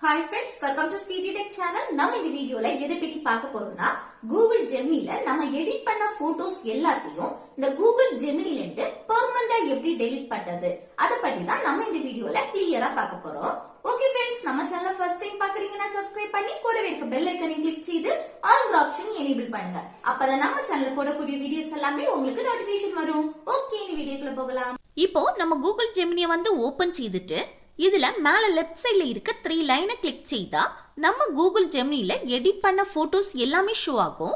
Hi friends, welcome to Speedy Tech channel. நம்ம இந்த வீடியோல எதை பத்தி பார்க்க போறோம்னா Google Geminiல நம்ம எடிட் பண்ண போட்டோஸ் எல்லாத்தையும் இந்த Google Geminiல இருந்து பெர்மனண்டா எப்படி டெலீட் பண்றது அத பத்தி தான் நம்ம இந்த வீடியோல கிளியரா பார்க்க போறோம். ஓகே फ्रेंड्स, நம்ம சேனலை ஃபர்ஸ்ட் டைம் பார்க்கறீங்கன்னா Subscribe பண்ணி கூடவே இருக்க பெல் ஐகானை கிளிக் செய்து ஆல் ஆப்ஷன் எனேபிள் பண்ணுங்க. அப்பதான் நம்ம சேனல்ல போடக்கூடிய வீடியோஸ் எல்லாமே உங்களுக்கு நோட்டிஃபிகேஷன் வரும். ஓகே, இந்த வீடியோக்குள்ள போகலாம். இப்போ நம்ம Google Gemini வந்து ஓபன் செய்துட்டு இதுல மேல லெஃப்ட் சைடுல இருக்க 3 லைனை கிளிக் செய்தா நம்ம Google Geminiல எடிட் பண்ண போட்டோஸ் எல்லாமே ஷோ ஆகும்.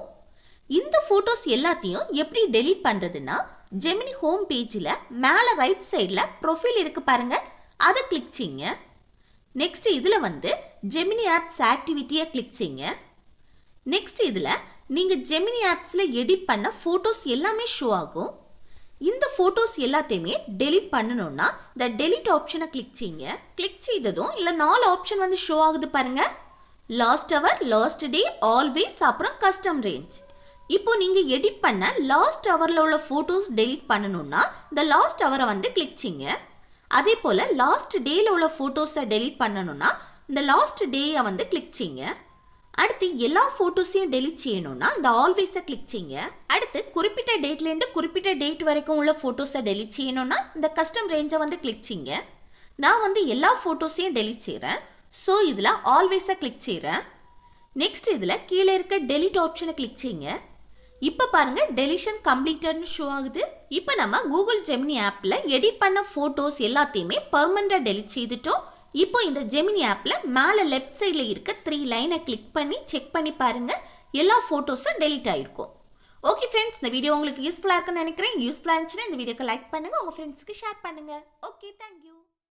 இந்த போட்டோஸ் எல்லாத்தையும் எப்படி டெலீட் பண்றதுன்னா Gemini ஹோம் பேஜ்ல மேல ரைட் சைடுல ப்ரொஃபைல் இருக்கு பாருங்க, அதை கிளிக் செய்யுங்க. நெக்ஸ்ட் இதுல வந்து Gemini ஆப்ஸ் ஆக்டிவிட்டியை கிளிக் செய்யுங்க. நெக்ஸ்ட் இதுல நீங்க Gemini ஆப்ஸ்ல எடிட் பண்ண போட்டோஸ் எல்லாமே ஷோ ஆகும். இந்த போட்டோஸ் எல்லாத்தையுமே டெலீட் பண்ணணும்னா இந்த டெலீட் ஆப்ஷனை கிளிக் செய்யுங்க. கிளிக் செய்ததும் இல்ல 4 ஆப்ஷன் வந்து ஷோ ஆகுது பாருங்க. Last hour, last day, always, அப்புறம் கஸ்டம் ரேஞ்ச். இப்போ நீங்க எடிட் பண்ண லாஸ்ட் ஹவர்ல உள்ள போட்டோஸ் டெலீட் பண்ணணும்னா இந்த லாஸ்ட் ஹவரை வந்து கிளிக் செய்யுங்க. அதே போல லாஸ்ட் டேல உள்ள போட்டோஸை டெலீட் பண்ணணும்னா இந்த லாஸ்ட் டேயை வந்து கிளிக் செய்யுங்க. அடுத்து எல்லா போட்டோஸையும் டெலீட் செய்யணும்னா இந்த ஆல்வேஸை கிளிக் செய்யுங்க. அடுத்து குறிப்பிட்ட டேட்ல இருந்து குறிப்பிட்ட டேட் வரைக்கும் உள்ள போட்டோஸை டெலீட் செய்யணும்னா இந்த கஸ்டம் ரேஞ்சை வந்து கிளிக் செய்யுங்க. நான் வந்து எல்லா போட்டோஸையும் டெலீட் செய்கிறேன். ஸோ இதில் ஆல்வேஸை கிளிக் செய்கிறேன். நெக்ஸ்ட் இதில் கீழே இருக்க டெலீட் ஆப்ஷனை கிளிக் செய்யுங்க. இப்போ பாருங்க டெலிஷன் கம்ப்ளீட்டட்னு ஷோ ஆகுது. இப்போ நம்ம Google Gemini ஆப்பில் எடிட் பண்ண போட்டோஸ் எல்லாத்தையுமே பெர்மனண்டாக டெலீட் செய்துட்டோம். இப்போ இந்த Gemini ஆப்ல மேல லெஃப்ட் சைடுல இருக்க 3 லைனை கிளிக் பண்ணி செக் பண்ணி பாருங்க, எல்லா போட்டோஸும் டெலீட் ஆயிருக்கும். ஓகே ஃப்ரெண்ட்ஸ், இந்த வீடியோ உங்களுக்கு யூஸ்ஃபுல்லா இருக்குன்னு நினைக்கிறேன். யூஸ்ஃபுல்லா இருந்துச்சுன்னா இந்த வீடியோக்கு லைக் பண்ணுங்க, உங்க ஃப்ரெண்ட்ஸ்க்கு ஷேர் பண்ணுங்க. Okay, thank you.